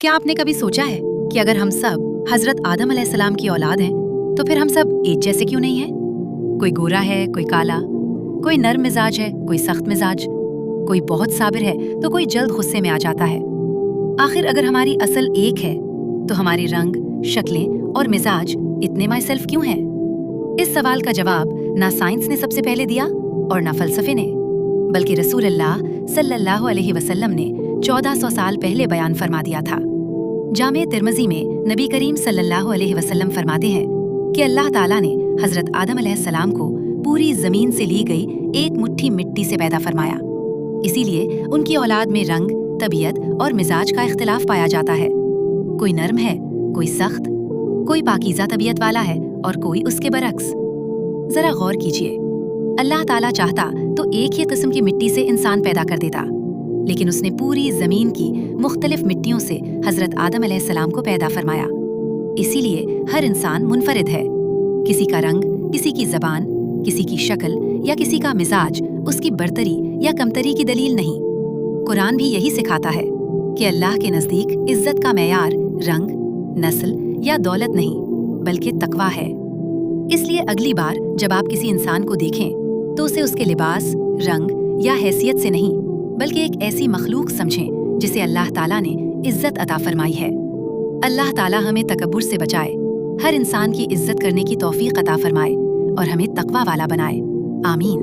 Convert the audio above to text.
क्या आपने कभी सोचा है कि अगर हम सब हजरत आदम अलैहिस्सलाम की औलाद हैं, तो फिर हम सब एक जैसे क्यों नहीं हैं? कोई गोरा है, कोई काला, कोई नर्म मिजाज है, कोई सख्त मिजाज, कोई बहुत साबिर है, तो कोई जल्द गुस्से में आ जाता है। आखिर अगर हमारी असल एक है, तो हमारे रंग, शक्लें और मिजाज इतने माई सेल्फ क्यों हैं? इस सवाल का जवाब ना साइंस ने सबसे पहले दिया और ना फलसफे ने, बल्कि रसूल अल्लाह सल्लल्लाहु अलैहि वसल्लम ने 1400 साल पहले बयान फरमा दिया था। जामे तिर्मिज़ी में नबी करीम सल्लल्लाहु अलैहि वसल्लम फरमाते हैं कि अल्लाह ताला ने हजरत आदम अलैहिस्सलाम को पूरी जमीन से ली गई एक मुट्ठी मिट्टी से पैदा फरमाया। इसीलिए उनकी औलाद में रंग, तबीयत और मिजाज का इख्तिलाफ पाया जाता है। कोई नर्म है, कोई सख्त, कोई पाकीज़ा तबीयत वाला है और कोई उसके बरक्स। जरा गौर कीजिए, अल्लाह ताला चाहता तो एक ही किस्म की मिट्टी से इंसान पैदा कर देता, लेकिन उसने पूरी जमीन की मुख्तलिफ मिट्टियों से हजरत आदम अलैहिस्सलाम को पैदा फरमाया। इसीलिए हर इंसान मुनफरिद है। किसी का रंग, किसी की जबान, किसी की शक्ल या किसी का मिजाज उसकी बरतरी या कमतरी की दलील नहीं। कुरान भी यही सिखाता है कि अल्लाह के नज़दीक इज्जत का मेयार रंग, नस्ल या दौलत नहीं, बल्कि तकवा है। इसलिए अगली बार जब आप किसी इंसान को देखें, तो उसे उसके लिबास, रंग या हैसियत से नहीं, बल्कि एक ऐसी मखलूक समझें जिसे अल्लाह ताला ने इज्जत अता फरमाई है। अल्लाह ताला हमें तकब्बुर से बचाए, हर इंसान की इज्जत करने की तौफीक अता फरमाए और हमें तकवा वाला बनाए। आमीन।